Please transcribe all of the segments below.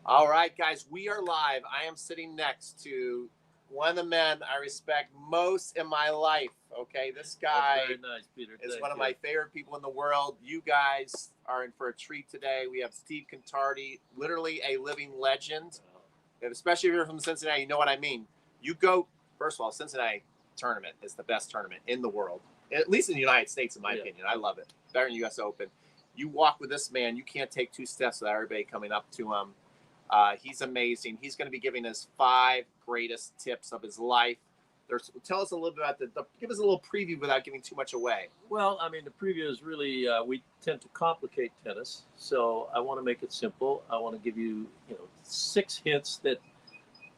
All right, guys, we are live. I am sitting next to one of the men I respect most in my life. Okay, this guy That's very nice, Peter. is Thank one of you. my favorite people in the world. You guys are in for a treat today. We have Steve Contardi, literally a living legend. And especially if you're from Cincinnati, you know what I mean. You go, first of all, Cincinnati tournament is the best tournament in the world, at least in the United States, in my opinion. I love it. Better than U.S. Open. You walk with this man, you can't take two steps without everybody coming up to him. He's amazing. He's going to be giving us 5 greatest tips of his life. Tell us a little bit about give us a little preview without giving too much away. Well, I mean, the preview is really we tend to complicate tennis, so I want to make it simple. I want to give you, 6 hints that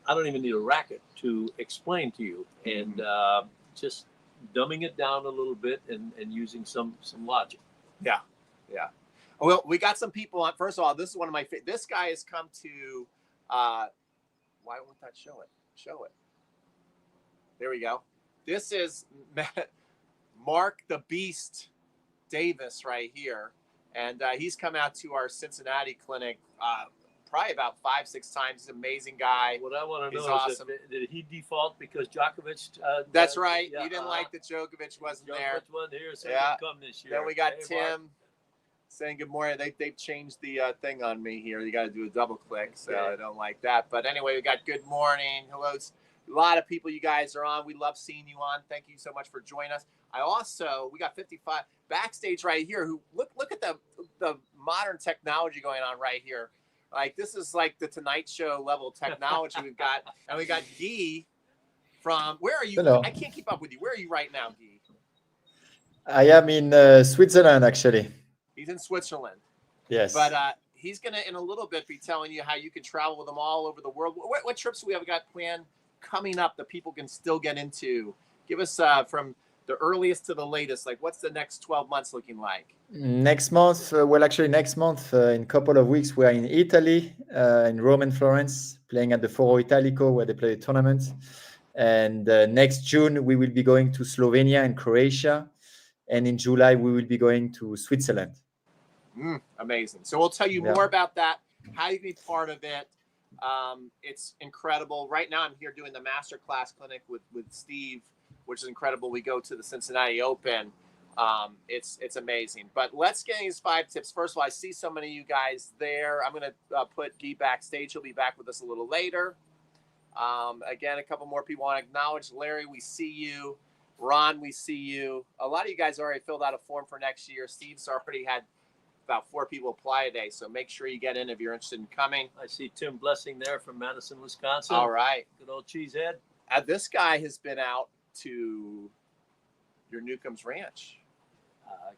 I don't even need a racket to explain to you, and just dumbing it down a little bit and using some logic. Yeah, yeah. Well, we got some people on. First of all, this is one of my. This guy has come to. Why won't that show it? Show it. There we go. This is Mark the Beast Davis right here, and he's come out to our Cincinnati clinic probably about 5-6 times. He's an amazing guy. What I want to know awesome. is did he default because Djokovic? That's right. You didn't like that Djokovic wasn't there. Djokovic wasn't here, so he didn't come this year. Then we got Tim saying good morning. They've changed the thing on me here. You got to do a double click, so I don't like that. But anyway, we got good morning. Hello. A lot of people you guys are on. We love seeing you on. Thank you so much for joining us. We got 55 backstage right here who look at the modern technology going on right here. Like this is like the Tonight Show level technology we've got. And we got Guy from, where are you? Hello. I can't keep up with you. Where are you right now, Guy? I am in Switzerland, actually. He's in Switzerland. Yes. But he's going to, in a little bit, be telling you how you can travel with him all over the world. What trips do we have got planned coming up that people can still get into? Give us from the earliest to the latest, like what's the next 12 months looking like? Next month, next month, in a couple of weeks, we are in Italy, in Rome and Florence, playing at the Foro Italico where they play a tournament. And next June, we will be going to Slovenia and Croatia. And in July, we will be going to Switzerland. Amazing. So we'll tell you more about that, how you can be part of it. It's incredible. Right now, I'm here doing the masterclass clinic with Steve, which is incredible. We go to the Cincinnati Open. It's amazing. But let's get these 5 tips. First of all, I see so many of you guys there. I'm going to put Guy backstage. He'll be back with us a little later. Again, a couple more people want to acknowledge. Larry, we see you. Ron, we see you. A lot of you guys already filled out a form for next year. Steve's already had about 4 people apply today, so make sure you get in if you're interested in coming. I see Tim Blessing there from Madison, Wisconsin. All right. Good old cheesehead. This guy has been out to your Newcomb's Ranch.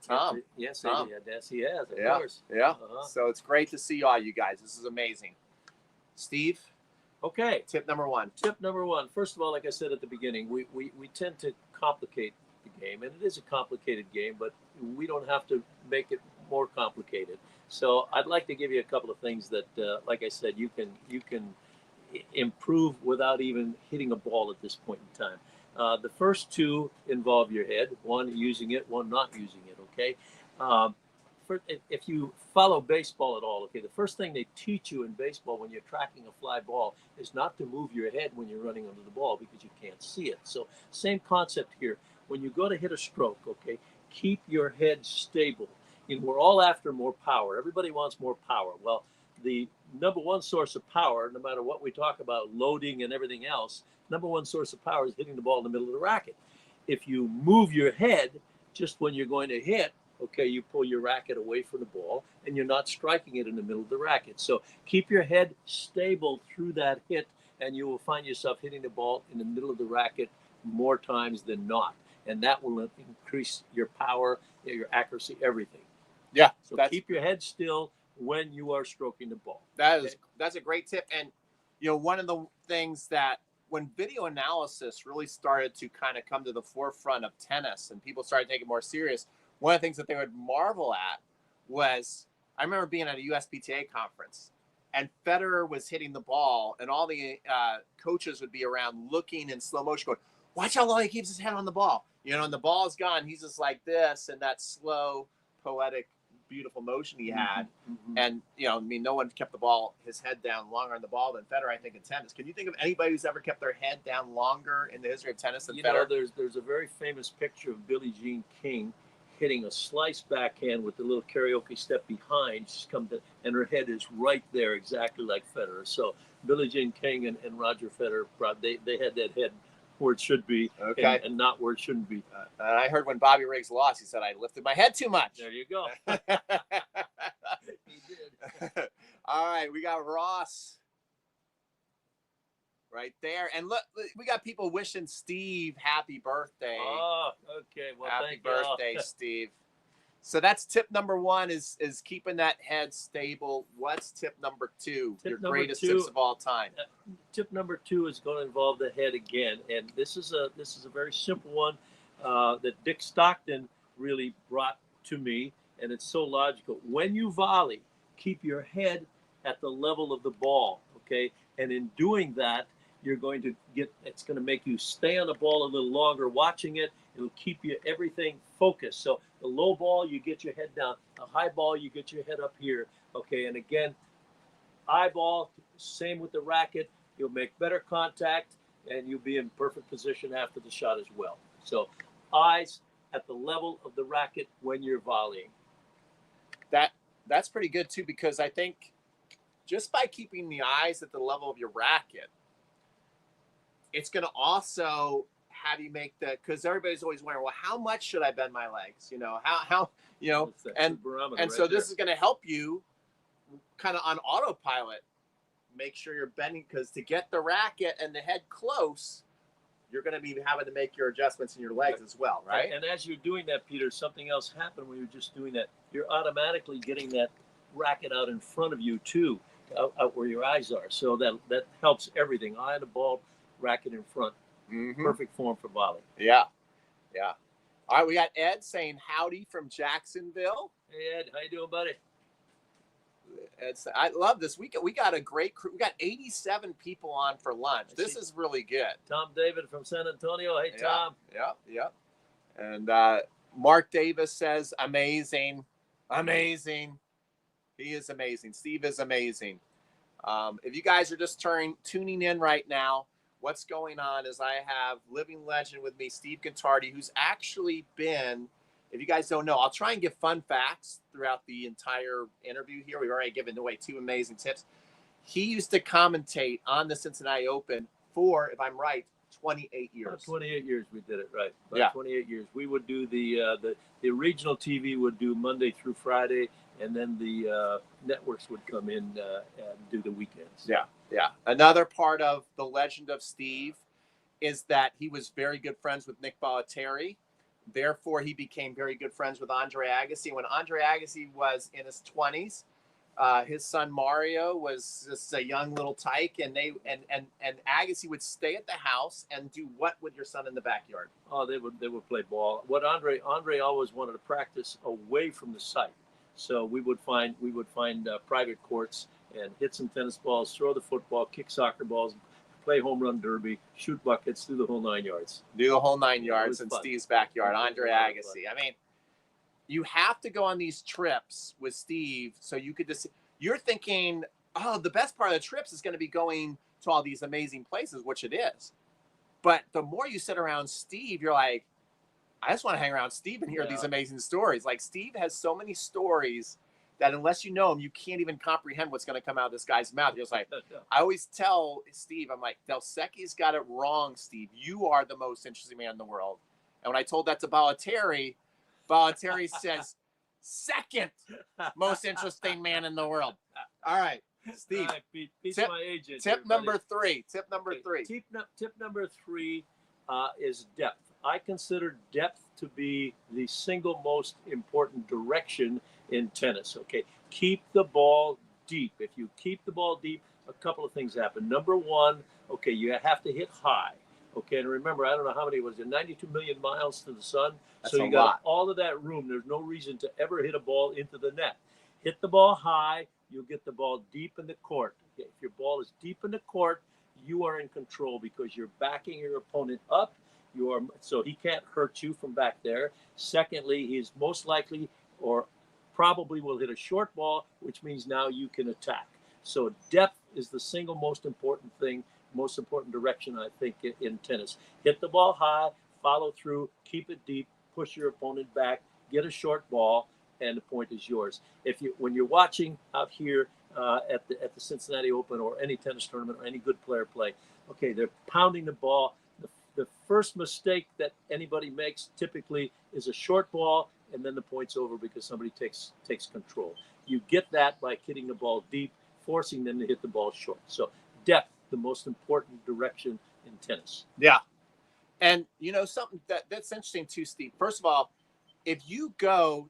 Tom. Yes, Tom. Yes, he has, of course. Yeah. So it's great to see all you guys. This is amazing. Steve? Okay. Tip number 1. Tip number 1. First of all, like I said at the beginning, we tend to complicate the game, and it is a complicated game, but we don't have to make it more complicated. So I'd like to give you a couple of things that, like I said, you can improve without even hitting a ball at this point in time. The first 2 involve your head, one using it, one not using it, okay? If you follow baseball at all, okay, the first thing they teach you in baseball when you're tracking a fly ball is not to move your head when you're running under the ball because you can't see it. So same concept here. When you go to hit a stroke, okay, keep your head stable. We're all after more power. Everybody wants more power. Well, the number 1 source of power, no matter what we talk about, loading and everything else, number 1 source of power is hitting the ball in the middle of the racket. If you move your head just when you're going to hit, okay, you pull your racket away from the ball and you're not striking it in the middle of the racket. So keep your head stable through that hit and you will find yourself hitting the ball in the middle of the racket more times than not. And that will increase your power, your accuracy, everything. Yeah. So keep your head still when you are stroking the ball. That's a great tip. And, one of the things that when video analysis really started to kind of come to the forefront of tennis and people started taking it more serious, one of the things that they would marvel at was, I remember being at a USPTA conference and Federer was hitting the ball and all the coaches would be around looking in slow motion going, watch how long he keeps his head on the ball. And the ball's gone. He's just like this and that slow, poetic, beautiful motion he had. Mm-hmm. And, you know, I mean, no one kept his head down longer on the ball than Federer, I think, in tennis. Can you think of anybody who's ever kept their head down longer in the history of tennis than Federer? Know, there's a very famous picture of Billie Jean King hitting a slice backhand with the little karaoke step behind. She's come to, and her head is right there, exactly like Federer. So Billie Jean King and Roger Federer, they had that head where it should be, okay, and not where it shouldn't be. I heard when Bobby Riggs lost, he said, I lifted my head too much. There you go. He did. All right, we got Ross right there. And look, we got people wishing Steve happy birthday. Oh, okay. Well, happy thank birthday, Steve. So that's tip number one is keeping that head stable. What's tip number two? Your greatest tips of all time. Tip number two is going to involve the head again, and this is a very simple one that Dick Stockton really brought to me, and it's so logical. When you volley, keep your head at the level of the ball, okay? And in doing that, you're going to it's going to make you stay on the ball a little longer watching it. It'll keep you everything focused. So the low ball, you get your head down. The high ball, you get your head up here, okay? And again, eyeball, same with the racket. You'll make better contact, and you'll be in perfect position after the shot as well. So eyes at the level of the racket when you're volleying. That's pretty good, too, because I think just by keeping the eyes at the level of your racket, it's going to also have you make because everybody's always wondering, well, how much should I bend my legs? You know, how you know, and so this is going to help you kind of on autopilot, make sure you're bending, because to get the racket and the head close, you're going to be having to make your adjustments in your legs as well, right? And as you're doing that, Peter, something else happened when you're just doing that. You're automatically getting that racket out in front of you too, out where your eyes are. So that helps everything. Eye on the ball, racket in front. Mm-hmm. Perfect form for volley. Yeah. All right, we got Ed saying howdy from Jacksonville. Hey, Ed, how you doing, buddy? I love this. We got a great crew. We got 87 people on for lunch. This is really good. Tom David from San Antonio. Hey, Tom. Yeah. And Mark Davis says amazing. He is amazing. Steve is amazing. If you guys are just tuning in right now, what's going on is I have living legend with me, Steve Contardi, who's actually been, if you guys don't know, I'll try and give fun facts throughout the entire interview here. We've already given away 2 amazing tips. He used to commentate on the Cincinnati Open for, if I'm right, 28 years. About 28 years we did it, right. 28 years. We would do the regional TV would do Monday through Friday, and then the networks would come in and do the weekends. Yeah. Another part of the legend of Steve is that he was very good friends with Nick Bollettieri. Therefore, he became very good friends with Andre Agassi. When Andre Agassi was in his 20s, his son Mario was just a young little tyke, and Agassi would stay at the house and do what with your son in the backyard? Oh, they would play ball. What Andre always wanted to practice away from the site. So we would find private courts and hit some tennis balls, throw the football, kick soccer balls, play home run derby, shoot buckets, do the whole 9 yards. Do the whole 9 yards in Steve's backyard. Andre Agassi. I mean, you have to go on these trips with Steve so you could just. You're thinking, oh, the best part of the trips is going to be going to all these amazing places, which it is. But the more you sit around Steve, you're like, I just want to hang around Steve and hear these amazing stories. Like, Steve has so many stories that unless you know him, you can't even comprehend what's going to come out of this guy's mouth. You're just like, I always tell Steve, I'm like, Del Secchi's got it wrong, Steve. You are the most interesting man in the world. And when I told that to Bollettieri says, second most interesting man in the world. All right, Steve. All right, Pete's my agent. Tip number 3. Tip number 3. Tip number 3 is depth. I consider depth to be the single most important direction in tennis. Okay, keep the ball deep. If you keep the ball deep, a couple of things happen. Number 1, okay, you have to hit high. Okay, and remember, I don't know how many was it, 92 million miles to the sun. That's so you got all of that room. There's no reason to ever hit a ball into the net. Hit the ball high, you'll get the ball deep in the court. Okay, if your ball is deep in the court, you are in control because you're backing your opponent up. So he can't hurt you from back there. Secondly, he's most likely, or probably will hit a short ball, which means now you can attack. So depth is the single most important thing, most important direction, I think, in tennis. Hit the ball high, follow through, keep it deep, push your opponent back, get a short ball, and the point is yours. When you're watching out here at the Cincinnati Open or any tennis tournament or any good player play, okay, they're pounding the ball. The first mistake that anybody makes typically is a short ball, and then the point's over because somebody takes control. You get that by hitting the ball deep, forcing them to hit the ball short. So depth, the most important direction in tennis. Yeah. And, you know, something that's interesting too, Steve. First of all, if you go,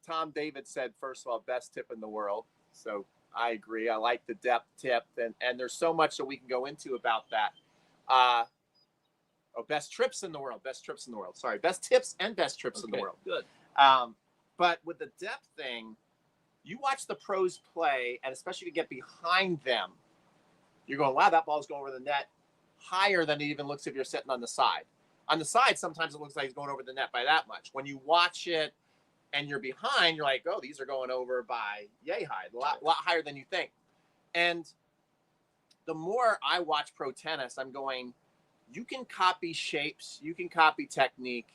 Tom David said, first of all, best tip in the world. So I agree. I like the depth tip. And there's so much that we can go into about that. Best trips in the world. Best trips in the world. Sorry. Best tips and best trips in the world. Good. But with the depth thing, you watch the pros play, and especially to get behind them, you're going, wow, that ball's going over the net higher than it even looks if you're sitting on the side. On the side, sometimes it looks like he's going over the net by that much. When you watch it and you're behind, you're like, oh, these are going over by yay high, a lot higher than you think. And the more I watch pro tennis, I'm going, you can copy shapes, you can copy technique,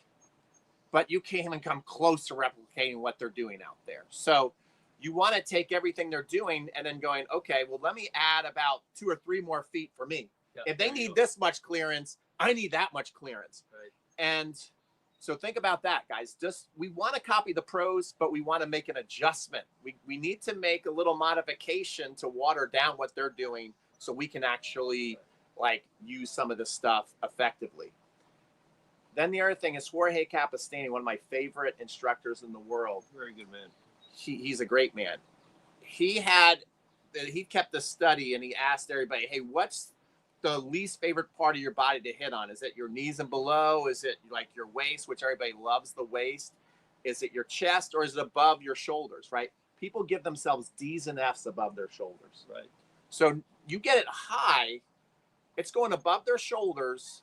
but you can't even come close to replicating what they're doing out there. So you want to take everything they're doing and then going, okay, well, let me add about 2 or 3 more feet for me. Yeah, if they need this much clearance, I need that much clearance. Right. And so think about that, guys. We want to copy the pros, but we want to make an adjustment. We need to make a little modification to water down what they're doing so we can actually use some of this stuff effectively. Then the other thing is Jorge Capestany, one of my favorite instructors in the world. Very good man. He's a great man. He kept the study and he asked everybody, hey, what's the least favorite part of your body to hit on? Is it your knees and below? Is it like your waist, which everybody loves the waist? Is it your chest, or is it above your shoulders, right? People give themselves D's and F's above their shoulders. Right. So you get it high, it's going above their shoulders,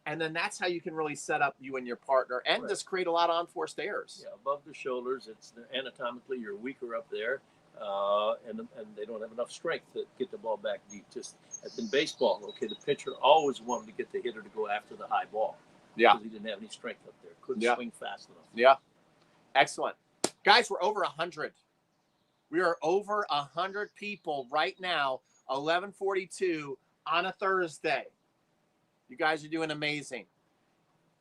and then that's how you can really set up you and your partner and just create a lot of unforced errors. Yeah, above the shoulders, it's anatomically you're weaker up there, and they don't have enough strength to get the ball back deep. Just as in baseball, okay, the pitcher always wanted to get the hitter to go after the high ball. Yeah. Because he didn't have any strength up there. Couldn't swing fast enough. Yeah. Excellent. Guys, we're over 100. We are over 100 people right now, 11:42 on a Thursday. You guys are doing amazing.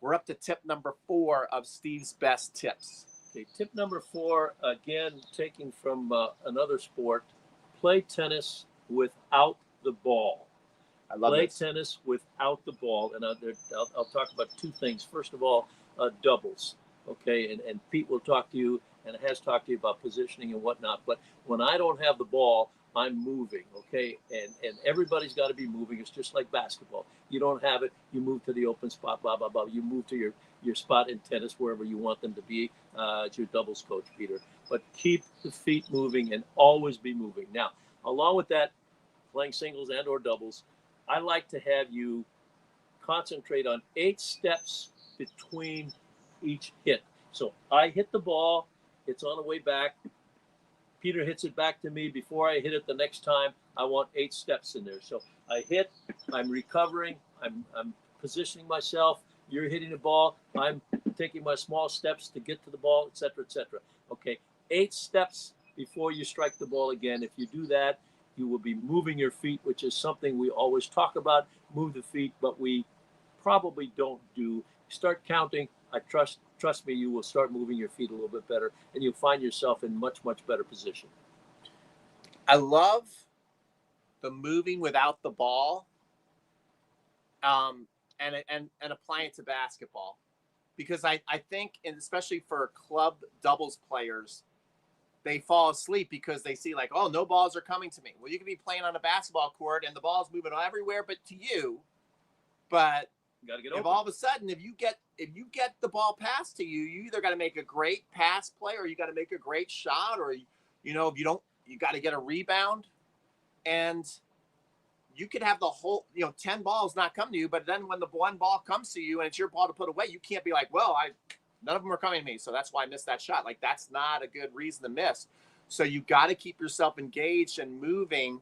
We're up to tip number 4 of Steve's best tips. Okay, tip number 4, again, taking from another sport, play tennis without the ball. I love Play this. tennis without the ball. And I'll talk about 2 things. First of all, doubles. Okay, and Pete will talk to you and has talked to you about positioning and whatnot. But when I don't have the ball, I'm moving, okay? And everybody's got to be moving. It's just like basketball. You don't have it, you move to the open spot, blah, blah, blah. You move to your spot in tennis, wherever you want them to be. It's your doubles coach, Peter. But keep the feet moving and always be moving. Now, along with that, playing singles and or doubles, I like to have you concentrate on 8 steps between each hit. So I hit the ball, it's on the way back. Peter hits it back to me. Before I hit it the next time, I want 8 steps in there. So I hit, I'm recovering, I'm positioning myself. You're hitting the ball. I'm taking my small steps to get to the ball, et cetera, et cetera. Okay, 8 steps before you strike the ball again. If you do that, you will be moving your feet, which is something we always talk about, move the feet, but we probably don't do. Start counting. I trust me, you will start moving your feet a little bit better, and you'll find yourself in much, much better position. I love the moving without the ball, and applying it to basketball, because I think, and especially for club doubles players, they fall asleep because they see oh, no balls are coming to me. Well, you could be playing on a basketball court and the ball's moving everywhere but to you. But you got to get if open. all of a sudden, if you get the ball passed to you, you either got to make a great pass play or you got to make a great shot, or if you don't, you got to get a rebound, and you could have the whole 10 balls not come to you. But then when the one ball comes to you and it's your ball to put away, you can't be like, well, None of them are coming to me. So that's why I missed that shot. Like, that's not a good reason to miss. So you got to keep yourself engaged and moving.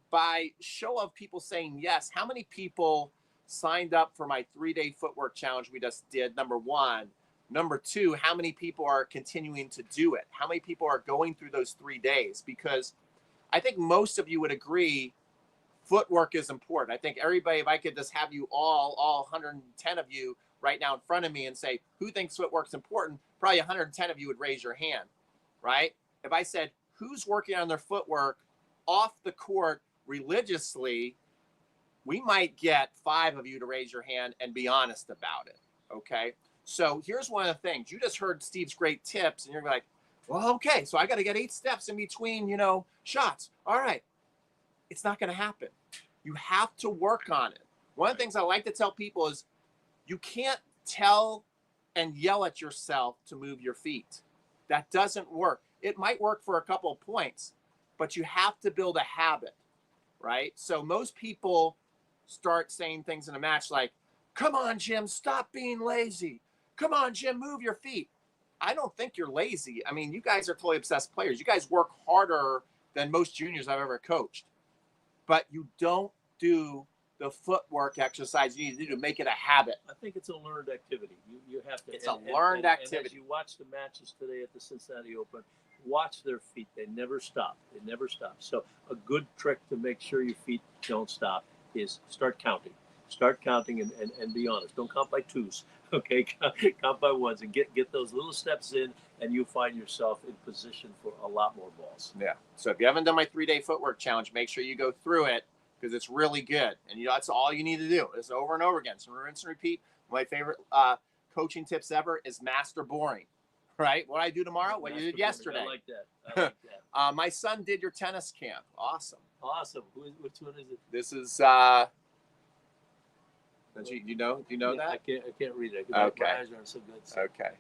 By show of people saying yes, how many people signed up for my 3-day footwork challenge we just did? Number one. Number two, how many people are continuing to do it? How many people are going through those 3 days? Because I think most of you would agree footwork is important. I think everybody, if I could just have you all 110 of you right now in front of me and say, who thinks footwork's important? Probably 110 of you would raise your hand, right? If I said, who's working on their footwork off the court religiously, we might get 5 of you to raise your hand and be honest about it, okay? So here's one of the things. You just heard Steve's great tips, and you're like, well, okay, so I got to get 8 steps in between, shots. All right. It's not going to happen. You have to work on it. One of the things I like to tell people is you can't tell and yell at yourself to move your feet. That doesn't work. It might work for a couple of points, but you have to build a habit, right? So most people start saying things in a match like, come on, Jim, stop being lazy. Come on, Jim, move your feet. I don't think you're lazy. I mean, you guys are totally obsessed players. You guys work harder than most juniors I've ever coached. But you don't do the footwork exercise you need to do to make it a habit. I think it's a learned activity. You have to. It's a learned activity. And as you watch the matches today at the Cincinnati Open, watch their feet. They never stop. They never stop. So a good trick to make sure your feet don't stop is start counting. Start counting and be honest. Don't count by 2s. Okay, count by 1s and get those little steps in, and you find yourself in position for a lot more balls. Yeah. So if you haven't done my 3-day footwork challenge, make sure you go through it because it's really good. And that's all you need to do. It's over and over again. So rinse and repeat. My favorite coaching tips ever is master boring. Right? What I do tomorrow? What you did yesterday. I like that. I like that. My son did your tennis camp. Awesome. Awesome. Which one is it? This is. Do you know that? I can't read it. Okay. My eyes aren't so good. So. Okay.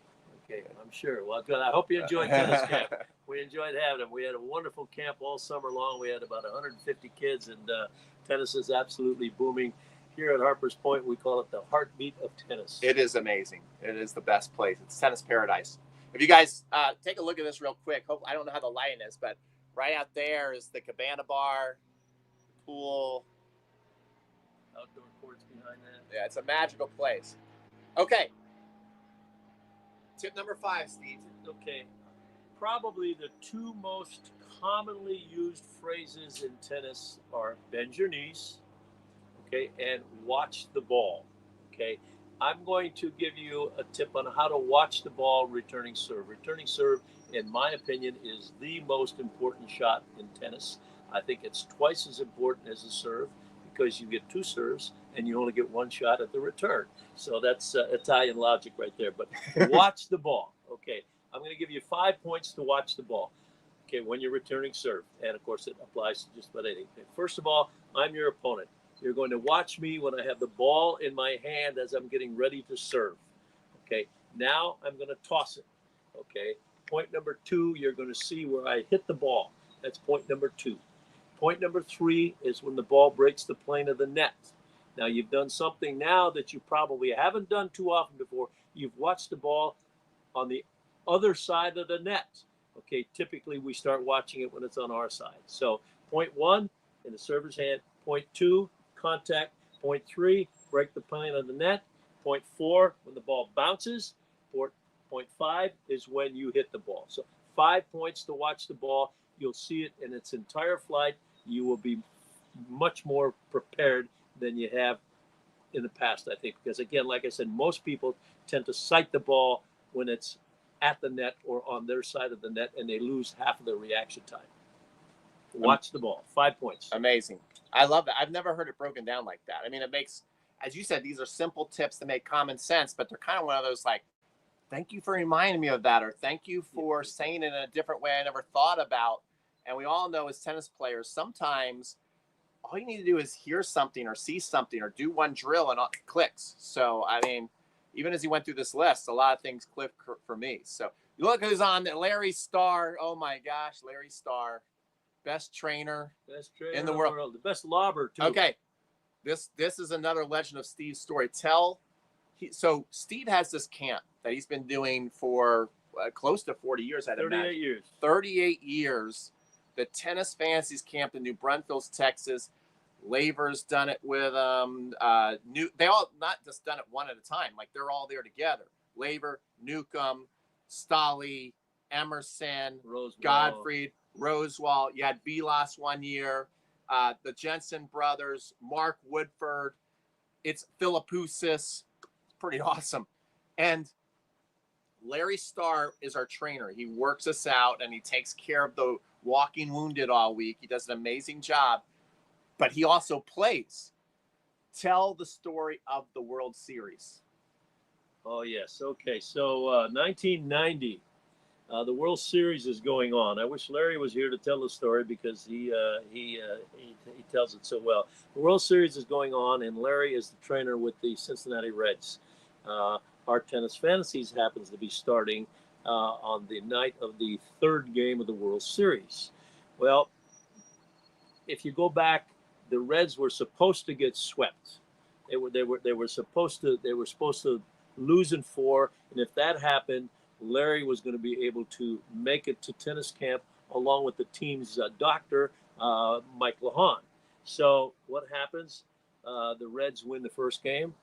Okay, I'm sure. Well, good. I hope you enjoyed tennis camp. We enjoyed having them. We had a wonderful camp all summer long. We had about 150 kids, and tennis is absolutely booming. Here at Harper's Point, we call it the heartbeat of tennis. It is amazing. It is the best place. It's tennis paradise. If you guys take a look at this real quick, I don't know how the lighting is, but right out there is the Cabana Bar, pool. Outdoor courts behind that. Yeah, it's a magical place. Okay. Tip number 5, Steve. Okay. Probably the 2 most commonly used phrases in tennis are bend your knees, okay, and watch the ball. Okay. I'm going to give you a tip on how to watch the ball returning serve. Returning serve, in my opinion, is the most important shot in tennis. I think it's twice as important as a serve because you get 2 serves and you only get 1 shot at the return. So that's Italian logic right there. But watch the ball. Okay, I'm going to give you 5 points to watch the ball. Okay, when you're returning serve. And, of course, it applies to just about anything. First of all, I'm your opponent. You're going to watch me when I have the ball in my hand as I'm getting ready to serve. Okay, now I'm going to toss it. Okay, point number 2, you're going to see where I hit the ball. That's point number 2. Point number 3 is when the ball breaks the plane of the net. Now, you've done something now that you probably haven't done too often before. You've watched the ball on the other side of the net. Okay, typically we start watching it when it's on our side. So point 1, in the server's hand. Point 2, contact. Point 3, break the plane of the net. Point 4, when the ball bounces. Point 5 is when you hit the ball. So 5 points to watch the ball. You'll see it in its entire flight. You will be much more prepared than you have in the past, I think. Because, again, like I said, most people tend to sight the ball when it's at the net or on their side of the net, and they lose half of their reaction time. Watch the ball. 5 points. Amazing. I love that. I've never heard it broken down like that. I mean, it makes, as you said, these are simple tips that make common sense, but they're kind of one of those like, thank you for reminding me of that, or thank you for saying it in a different way I never thought about. And we all know as tennis players, sometimes all you need to do is hear something or see something or do one drill and it clicks. So, I mean, even as he went through this list, a lot of things click for me. So you look who's on there, Larry Starr. Oh my gosh, Larry Starr. Best trainer in the world. The best lobber, too. Okay. This is another Legend of Steve's story. Tell So Steve has this camp that he's been doing for close to 40 years. 38 years. 38 years. The Tennis Fantasies camp in New Braunfels, Texas. Laver's done it with they all not just done it one at a time. Like they're all there together. Laver, Newcomb, Stolly, Emerson, Rosewall. Gottfried, Rosewall. You had Vilas one year. The Jensen brothers, Mark Woodford. It's Philippoussis. It's pretty awesome. And Larry Starr is our trainer. He works us out and he takes care of the walking wounded all week. He does an amazing job, but he also plays. Tell the story of the World Series. Oh, yes. Okay. So 1990, the World Series is going on. I wish Larry was here to tell the story because he tells it so well. The World Series is going on, and Larry is the trainer with the Cincinnati Reds. Our Tennis Fantasies happens to be starting on the night of the third game of the World Series. Well, if you go back, the Reds were supposed to get swept. They were supposed to lose in 4, and if that happened, Larry was going to be able to make it to tennis camp along with the team's doctor, Mike Lahan. So what happens? The Reds win the first game.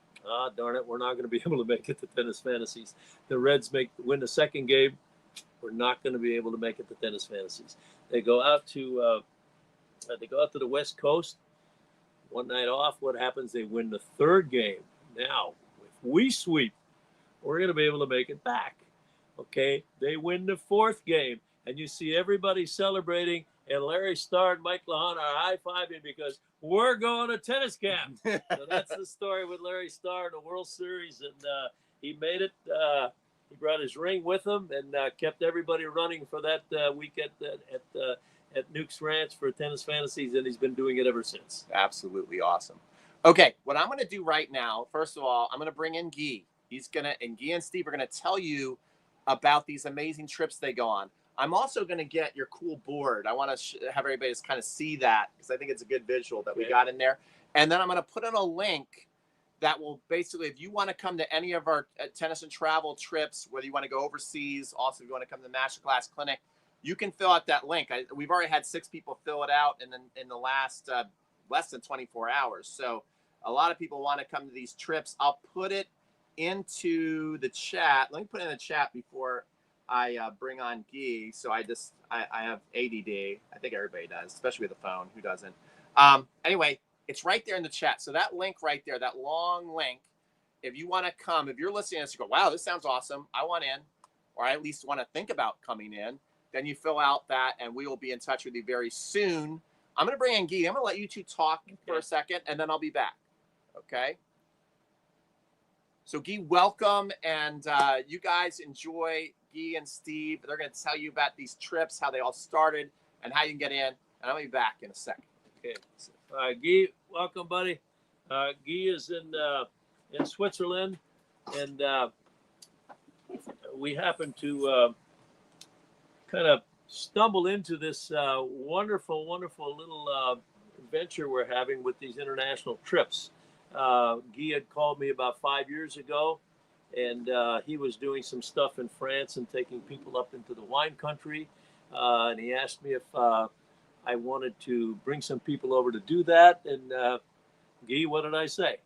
Darn it, we're not going to be able to make it to Tennis Fantasies. The Reds win the second game. We're not going to be able to make it to Tennis Fantasies. They go out to the West Coast. One night off. What happens? They win the third game. Now, if we sweep, we're going to be able to make it back. Okay, they win the fourth game, and you see everybody celebrating, and Larry Starr and Mike Lahan are high-fiving because we're going to tennis camp. So that's the story with Larry Starr in the World Series, and he made it. He brought his ring with him and kept everybody running for that weekend at Nuke's Ranch for Tennis Fantasies, and he's been doing it ever since. Absolutely awesome. Okay, what I'm going to do right now, first of all, I'm going to bring in Guy. And Guy and Steve are going to tell you about these amazing trips they go on. I'm also going to get your cool board. I want to have everybody just kind of see that because I think it's a good visual that we got in there. And then I'm going to put in a link that will basically, if you want to come to any of our tennis and travel trips, whether you want to go overseas, also if you want to come to the Masterclass Clinic, you can fill out that link. We've already had 6 people fill it out in the last less than 24 hours. So a lot of people want to come to these trips. I'll put it into the chat. Let me put it in the chat before I bring on Guy. So I have ADD. I think everybody does, especially with the phone. Who doesn't? Anyway, it's right there in the chat. So that link right there, that long link, if you want to come, if you're listening to this, you go, wow, this sounds awesome. I want in, or I at least want to think about coming in. Then you fill out that, and we will be in touch with you very soon. I'm going to bring in Guy. I'm going to let you two talk for a second, and then I'll be back. Okay? So, Guy, welcome, and you guys enjoy Guy and Steve. They're going to tell you about these trips, how they all started, and how you can get in. And I'll be back in a second. Okay. Guy, welcome, buddy. Guy is in Switzerland, and we happen to kind of stumble into this wonderful little venture we're having with these international trips. Guy had called me about 5 years ago, and he was doing some stuff in France and taking people up into the wine country. And he asked me if I wanted to bring some people over to do that. And Guy, what did I say?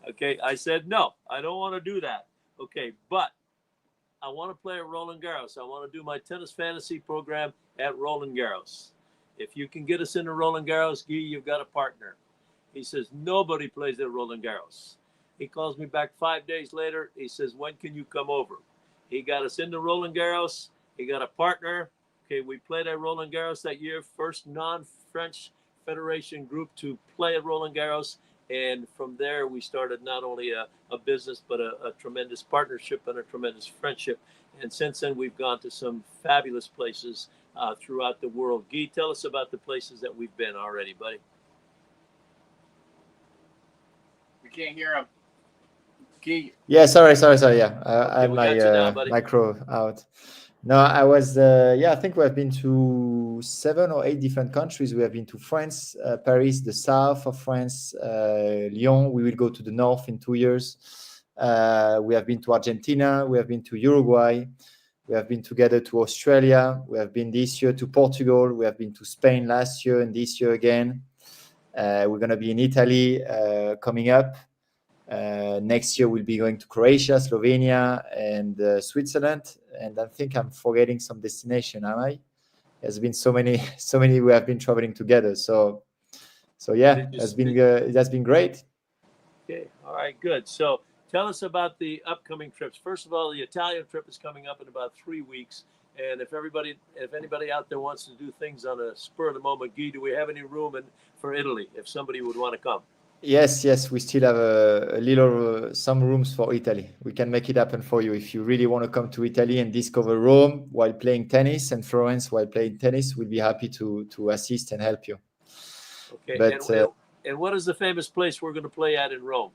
Okay, I said, no, I don't want to do that. Okay, but I want to play at Roland Garros. I want to do my tennis fantasy program at Roland Garros. If you can get us into Roland Garros, Guy, you've got a partner. He says, nobody plays at Roland Garros. He calls me back 5 days later. He says, when can you come over? He got us into Roland Garros. He got a partner. Okay, we played at Roland Garros that year, first non-French Federation group to play at Roland Garros. And from there, we started not only a business, but a tremendous partnership and a tremendous friendship. And since then, we've gone to some fabulous places throughout the world. Guy, tell us about the places that we've been already, buddy. We can't hear him. Guy. Yeah, sorry. Yeah, I had we got you now, my buddy. micro out. No, I was. I think we have been to to 7 or 8 different countries. We have been to France, Paris, the south of France, Lyon. We will go to the north in 2 years. We have been to Argentina. We have been to Uruguay. We have been together to Australia. We have been this year to Portugal. We have been to Spain last year and this year again. We're going to be in Italy coming up. Next year we'll be going to Croatia, Slovenia, and Switzerland. And I think I'm forgetting some destination, am I? There's been so many we have been traveling together. So yeah, that's been great. Okay, all right, good. So tell us about the upcoming trips. First of all, the Italian trip is coming up in about 3 weeks. And if anybody out there wants to do things on a spur of the moment, Guy, do we have any room for Italy if somebody would want to come? Yes, we still have some rooms for Italy. We can make it happen for you if you really want to come to Italy and discover Rome while playing tennis and Florence while playing tennis. We'll be happy to assist and help you. Okay, and what is the famous place we're going to play at in Rome?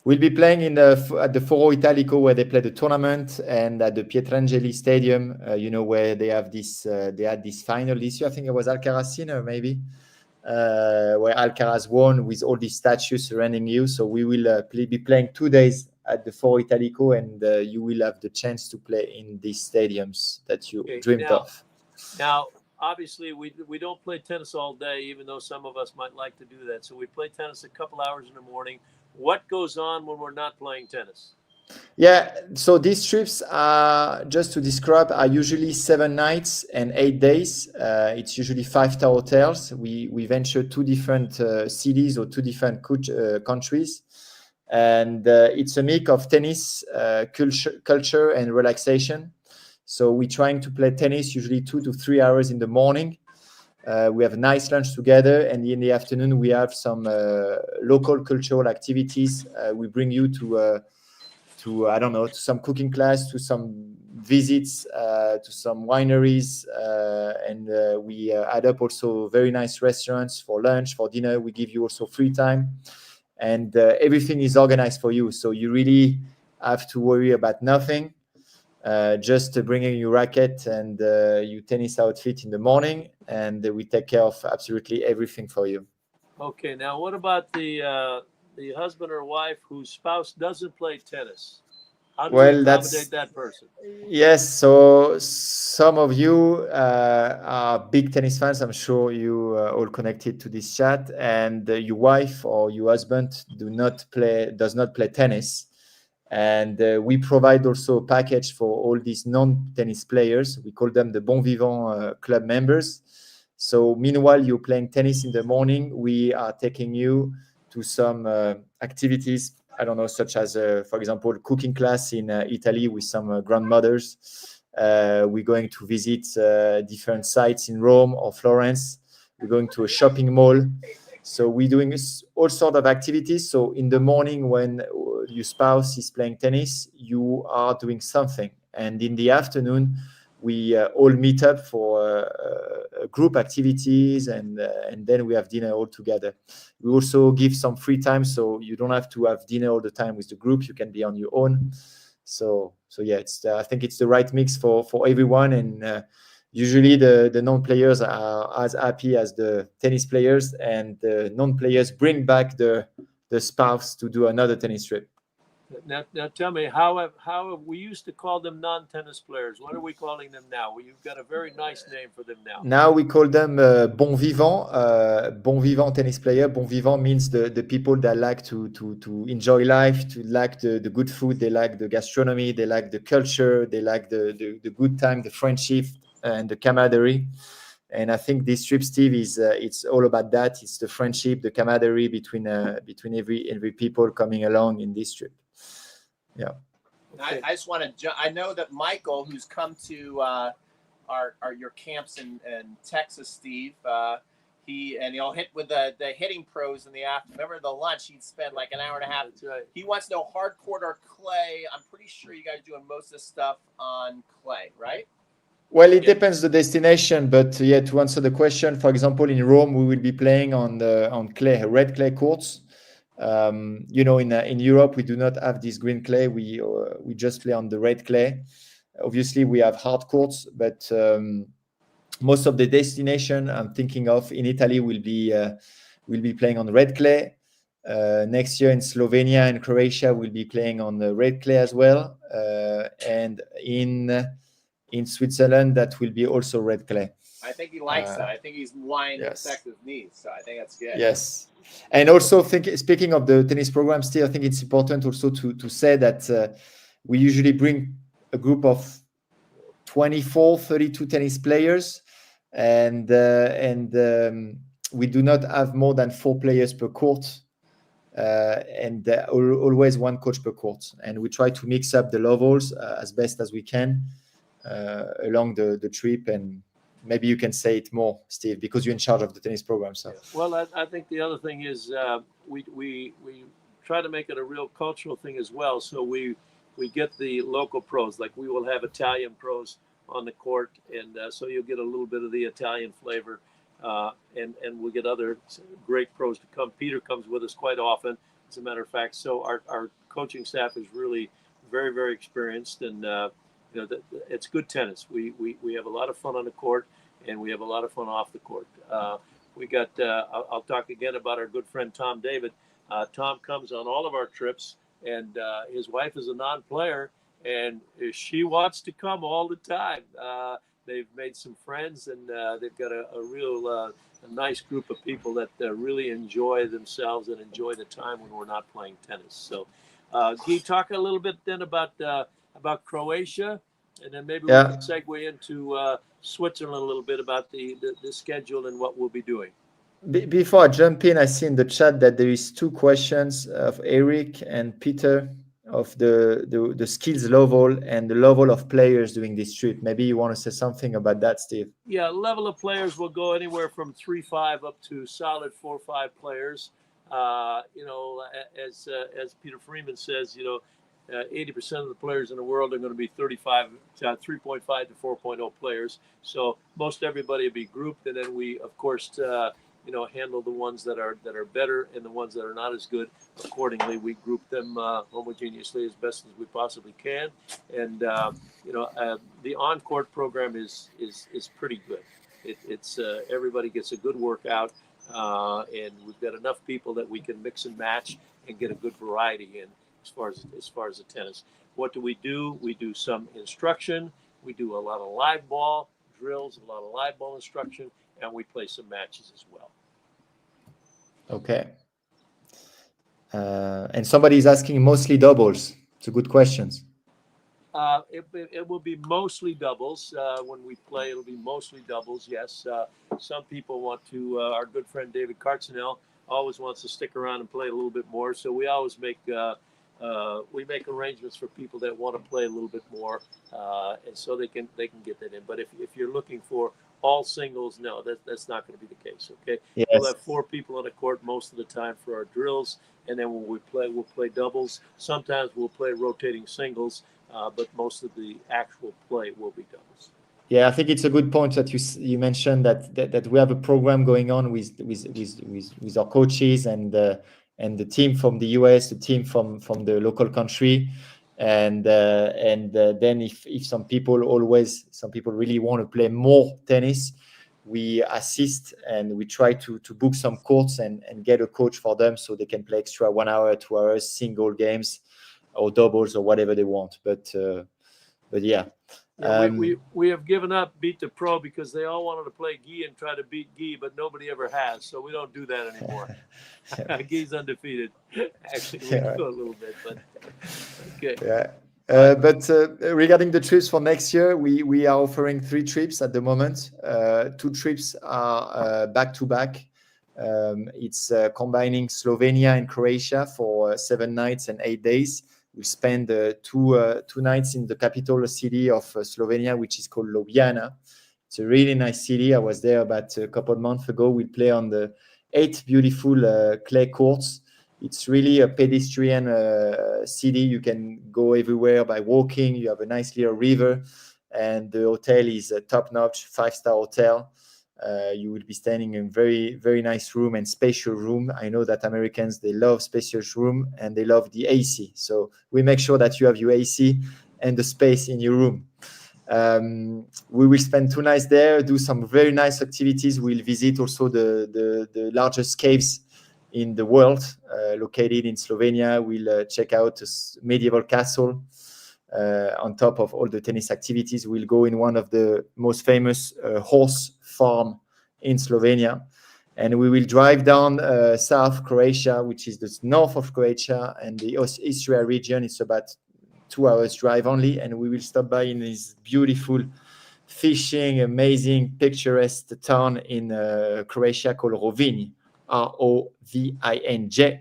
We'll be playing at the Foro Italico where they play the tournament, and at the Pietrangeli Stadium, where they have they had this final this year. I think it was Alcaraz maybe. Where Alcaraz won with all these statues surrounding you. So we will be playing 2 days at the Foro Italico, and you will have the chance to play in these stadiums that you dreamed of. Now, obviously, we don't play tennis all day, even though some of us might like to do that. So we play tennis a couple hours in the morning. What goes on when we're not playing tennis? Yeah, so these trips are, just to describe, are usually 7 nights and 8 days. It's usually 5-star hotels. We venture 2 different cities or 2 different countries, and it's a mix of tennis, culture, and relaxation. So we're trying to play tennis usually 2 to 3 hours in the morning. We have a nice lunch together, and in the afternoon we have some local cultural activities. We bring you to I don't know, to some cooking class, to some visits, to some wineries, and we add up also very nice restaurants for lunch, for dinner. We give you also free time, and everything is organized for you. So you really have to worry about nothing. Just bringing your racket and your tennis outfit in the morning, and we take care of absolutely everything for you. Okay, now what about the husband or wife whose spouse doesn't play tennis? How do we accommodate that person? Yes, so some of you are big tennis fans. I'm sure you are all connected to this chat, and your wife or your husband does not play tennis. And we provide also a package for all these non-tennis players. We call them the Bon Vivant club members. So meanwhile, you're playing tennis in the morning, we are taking you to some activities, I don't know, such as, for example, cooking class in Italy with some grandmothers. We're going to visit different sites in Rome or Florence. We're going to a shopping mall. So we're doing all sorts of activities. So in the morning when your spouse is playing tennis, you are doing something. And in the afternoon, we all meet up for group activities, and then we have dinner all together. We also give some free time, so you don't have to have dinner all the time with the group. You can be on your own. So yeah, I think it's the right mix for everyone. And usually the non-players are as happy as the tennis players, and the non-players bring back the spouse to do another tennis trip. Now tell me, how have we used to call them non-tennis players? What are we calling them now? Well, you've got a very nice name for them now. Now we call them Bon Vivant, Bon Vivant tennis player. Bon Vivant means the people that like to enjoy life, to like the good food, they like the gastronomy, they like the culture, they like the good time, the friendship, and the camaraderie. And I think this trip, Steve, is it's all about that. It's the friendship, the camaraderie between every people coming along in this trip. Yeah. Okay. I just want to. I know that Michael, who's come to your camps in Texas, Steve. He'll hit with the hitting pros in the afternoon. Remember the lunch? He'd spend like an hour and a half. That's right. He wants to know hardcourt or clay. I'm pretty sure you guys are doing most of this stuff on clay, right? Well, it depends the destination, but yeah, to answer the question, for example, in Rome, we will be playing on clay, red clay courts. In Europe, we do not have this green clay. We just play on the red clay. Obviously, we have hard courts, but most of the destination I'm thinking of in Italy will be playing on red clay. Next year in Slovenia and Croatia, we'll be playing on the red clay as well. And in Switzerland, that will be also red clay. I think he likes that. I think he's wanting to protect his knees, so I think that's good. Yes. And also, speaking of the tennis program, still, I think it's important also to say that we usually bring a group of 24, 32 tennis players, and we do not have more than 4 players per court, and always 1 coach per court. And we try to mix up the levels as best as we can along the trip. And maybe you can say it more, Steve, because you're in charge of the tennis program. So, well, I think the other thing is we try to make it a real cultural thing as well. So we get the local pros, like we will have Italian pros on the court, and so you'll get a little bit of the Italian flavor, and we'll get other great pros to come. Peter comes with us quite often, as a matter of fact. So our coaching staff is really very, very experienced, and it's good tennis. We have a lot of fun on the court, and we have a lot of fun off the court. We got. I'll talk again about our good friend Tom David. Tom comes on all of our trips, and his wife is a non-player, and she wants to come all the time. They've made some friends, and they've got a real a nice group of people that really enjoy themselves and enjoy the time when we're not playing tennis. So, Guy, talk a little bit then about Croatia, and then maybe we can segue into Switzerland a little bit about the schedule and what we'll be doing. Before I jump in, I see in the chat that there is 2 questions of Eric and Peter of the skills level and the level of players doing this trip. Maybe you want to say something about that, Steve? Yeah, level of players will go anywhere from 3-5 up to solid 4-5 players. As Peter Freeman says, 80% of the players in the world are going to be 3.5 to 4.0 players. So most everybody will be grouped, and then we, of course, handle the ones that are better and the ones that are not as good. Accordingly, we group them homogeneously as best as we possibly can. And the on-court program is pretty good. It's everybody gets a good workout, and we've got enough people that we can mix and match and get a good variety in as far as the tennis. What do? We do some instruction. We do a lot of live ball drills, a lot of live ball instruction, and we play some matches as well. Okay. And somebody is asking mostly doubles. It's a good question. It will be mostly doubles. When we play, it'll be mostly doubles, yes. Some people want to, our good friend David Cartzenell always wants to stick around and play a little bit more. So we always make arrangements for people that want to play a little bit more, and so they can get that in. But if you're looking for all singles, no, that's not going to be the case. Okay, yes. We'll have 4 people on the court most of the time for our drills, and then when we play, we'll play doubles. Sometimes we'll play rotating singles, but most of the actual play will be doubles. Yeah, I think it's a good point that you mentioned that we have a program going on with our coaches and the team from the US, the team from the local country, and then if some people really want to play more tennis, we assist and we try to book some courts and get a coach for them so they can play extra 1 hour, 2 hours, single games or doubles or whatever they want. But yeah. We have given up Beat the Pro because they all wanted to play Guy and try to beat Guy, but nobody ever has. So we don't do that anymore. Guy's undefeated. Actually, we do a little bit, but okay. Yeah. But regarding the trips for next year, we are offering 3 trips at the moment. 2 trips are back to back. It's combining Slovenia and Croatia for 7 nights and 8 days. We spend 2 nights in the capital city of Slovenia, which is called Ljubljana. It's a really nice city. I was there about a couple of months ago. We play on the 8 beautiful clay courts. It's really a pedestrian city. You can go everywhere by walking. You have a nice little river, and the hotel is a top-notch 5-star hotel. You will be staying in very, very nice room and spacious room. I know that Americans, they love spacious room and they love the AC. So we make sure that you have your AC and the space in your room. We will spend 2 nights there, do some very nice activities. We'll visit also the largest caves in the world, located in Slovenia. We'll check out a medieval castle. On top of all the tennis activities, we'll go in one of the most famous horse farm in Slovenia. And we will drive down South Croatia, which is the north of Croatia, and the Istria region. It's about 2 hours drive only. And we will stop by in this beautiful fishing, amazing, picturesque town in Croatia called Rovinj, Rovinj.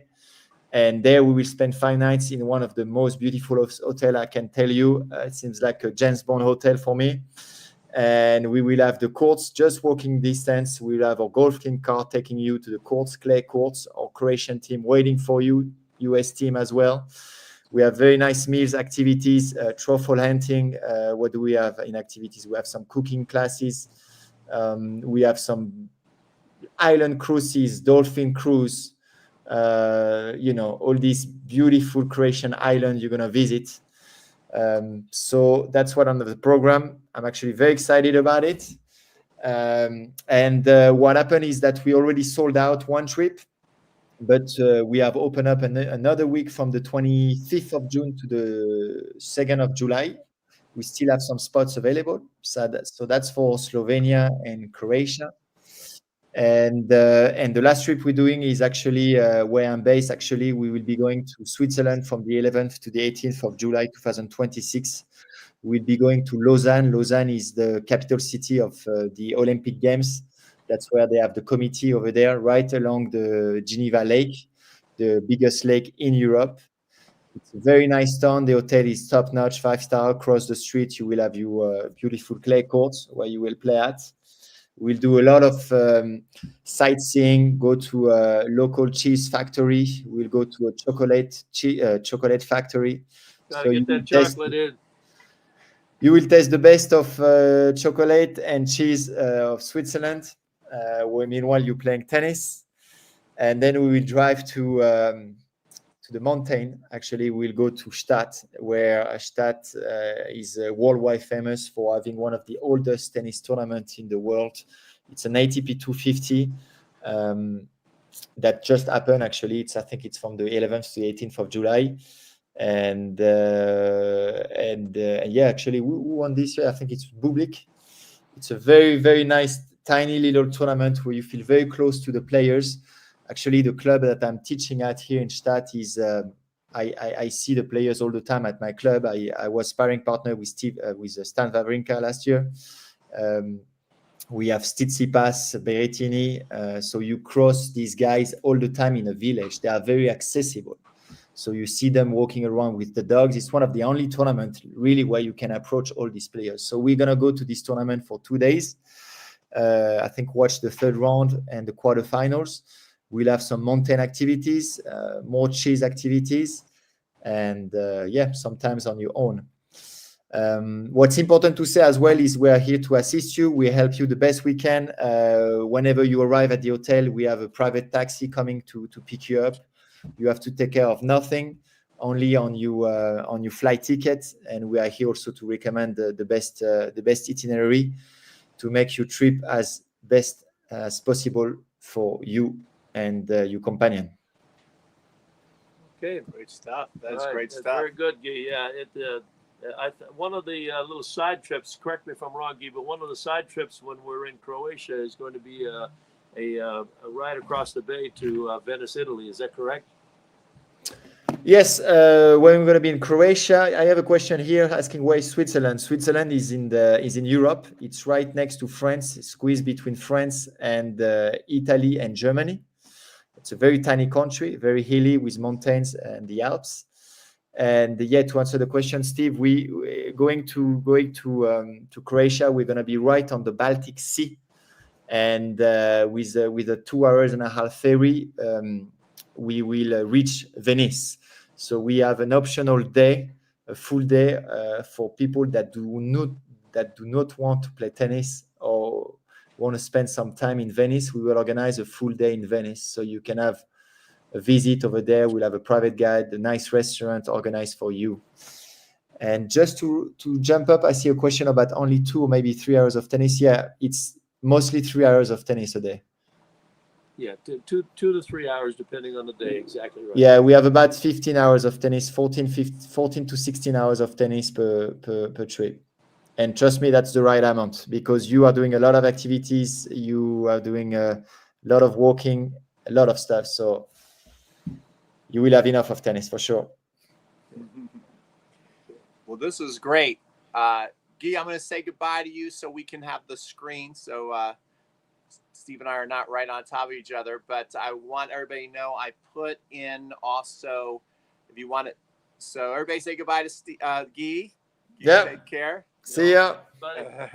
And there we will spend 5 nights in one of the most beautiful hotels I can tell you. It seems like a James Bond hotel for me. And we will have the courts just walking distance. We will have our golf team car taking you to the courts, clay courts, our Croatian team waiting for you, US team as well. We have very nice meals, activities, truffle hunting. What do we have in activities? We have some cooking classes. We have some island cruises, dolphin cruise, all these beautiful Croatian islands you're going to visit. So that's what under the program. I'm actually very excited about it. And what happened is that we already sold out one trip, but we have opened up another week from the 25th of June to the 2nd of July. We still have some spots available. So that's for Slovenia and Croatia. And the last trip we're doing is actually where I'm based. Actually, we will be going to Switzerland from the 11th to the 18th of July 2026. We'll be going to Lausanne. Lausanne is the capital city of the Olympic Games. That's where they have the committee over there, right along the Geneva Lake, the biggest lake in Europe. It's a very nice town. The hotel is top-notch, 5-star. Across the street, you will have your beautiful clay courts where you will play at. We'll do a lot of sightseeing, go to a local cheese factory. We'll go to a chocolate factory. Gotta get that chocolate in. You will taste the best of chocolate and cheese of Switzerland. Meanwhile, you're playing tennis. And then we will drive to the mountain. Actually, we'll go to Stadt, where Stadt is worldwide famous for having one of the oldest tennis tournaments in the world. It's an ATP 250 that just happened. Actually, I think it's from the 11th to the 18th of July. And yeah, actually, who won this year? I think it's Bublik. It's a very, very nice, tiny little tournament where you feel very close to the players. Actually, the club that I'm teaching at here in Stadt is, I see the players all the time at my club. I was sparring partner with Stan Wawrinka last year. We have Tsitsipas, Berrettini. So you cross these guys all the time in a village. They are very accessible. So you see them walking around with the dogs. It's one of the only tournaments really where you can approach all these players. So we're going to go to this tournament for 2 days. I think watch the third round and the quarterfinals. We'll have some mountain activities, more cheese activities, and sometimes on your own. What's important to say as well is we're here to assist you. We help you the best we can. Whenever you arrive at the hotel, we have a private taxi coming to pick you up. You have to take care of nothing, only on your flight ticket, and we are here also to recommend the best itinerary to make your trip as best as possible for you and your companion. Okay, great stuff. That's right. Great stuff. Very good, Guy. Yeah, one of the little side trips. Correct me if I'm wrong, Guy, but one of the side trips when we're in Croatia is going to be a ride across the bay to Venice, Italy. Is that correct? Yes, when we're going to be in Croatia, I have a question here asking where is Switzerland. Switzerland is in Europe. It's right next to France, squeezed between France and Italy and Germany. It's a very tiny country, very hilly with mountains and the Alps. And to answer the question, Steve, we going to Croatia. We're going to be right on the Baltic Sea, and with a 2 hours and a half ferry, we will reach Venice. So we have an optional day, a full day for people that do not want to play tennis or want to spend some time in Venice. We will organize a full day in Venice, so you can have a visit over there. We'll have a private guide, a nice restaurant organized for you. And just to jump up, I see a question about only 2 or maybe 3 hours of tennis. Yeah, it's mostly 3 hours of tennis a day. Yeah, 2 to 3 hours depending on the day. Exactly right. Yeah, we have about 15 hours of tennis, 14 to 16 hours of tennis per trip. And trust me, that's the right amount, because you are doing a lot of activities, you are doing a lot of walking, a lot of stuff. So you will have enough of tennis for sure. Well, this is great. Guy, I'm going to say goodbye to you so we can have the screen. So Steve and I are not right on top of each other, but I want everybody to know I put in also, if you want it. So everybody say goodbye to Guy. Yeah. Take care. See ya.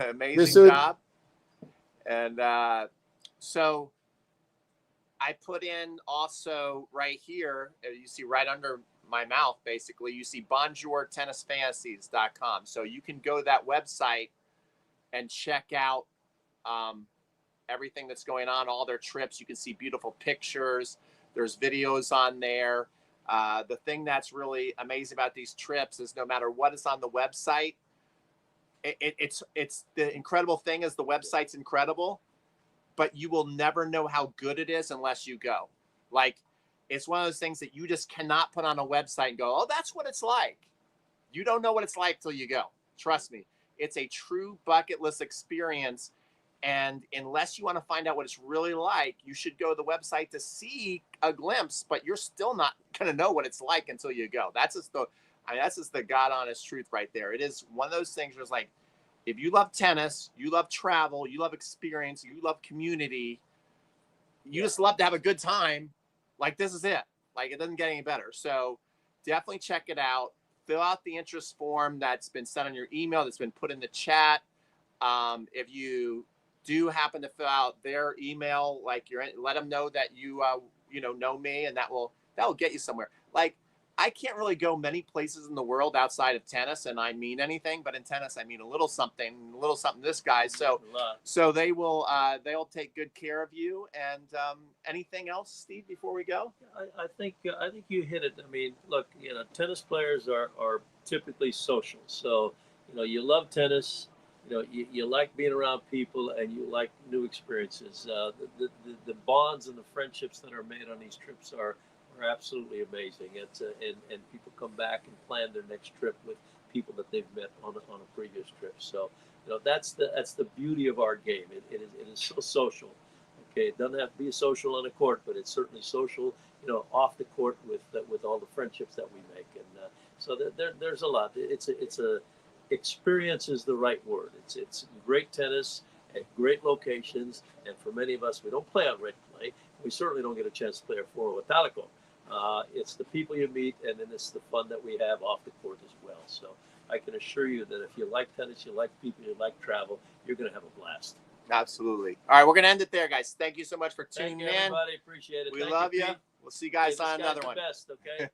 Amazing job. And so I put in also right here, you see right under my mouth, basically, you see bonjourtennisfantasies.com. So you can go to that website and check out everything that's going on, all their trips. You can see beautiful pictures. There's videos on there. The thing that's really amazing about these trips is no matter what is on the website, it's the incredible thing is the website's incredible, but you will never know how good it is unless you go. Like, it's one of those things that you just cannot put on a website and go, oh, that's what it's like. You don't know what it's like till you go. Trust me. It's a true bucket list experience. And unless you want to find out what it's really like, you should go to the website to see a glimpse, but you're still not going to know what it's like until you go. That's just the God honest truth right there. It is one of those things where it's like, if you love tennis, you love travel, you love experience, you love community, you just love to have a good time, like this is it. Like, it doesn't get any better. So definitely check it out. Fill out the interest form that's been sent on your email, that's been put in the chat. If you do happen to fill out their email, like let them know that you know me, and that will get you somewhere. Like, I can't really go many places in the world outside of tennis, and I mean anything, but in tennis I mean a little something this guy. So they'll take good care of you. And anything else, Steve, before we go? I think you hit it. I mean, look, tennis players are typically social. So, you love tennis, you like being around people, and you like new experiences. The bonds and the friendships that are made on these trips are absolutely amazing. It's and people come back and plan their next trip with people that they've met on a previous trip. So that's the beauty of our game. It is so social. Okay, it doesn't have to be social on the court, but it's certainly social, off the court with all the friendships that we make. And so there's a lot. It's a experience is the right word. It's great tennis at great locations, and for many of us, we don't play on ready play. We certainly don't get a chance to play a four with Italico. It's the people you meet, and then it's the fun that we have off the court as well. So I can assure you that if you like tennis, you like people, you like travel, you're going to have a blast. Absolutely. All right, we're going to end it there, guys. Thank you so much for tuning in. Thank you, everybody. Appreciate it. We love you. We'll see you guys on another one. Best, okay?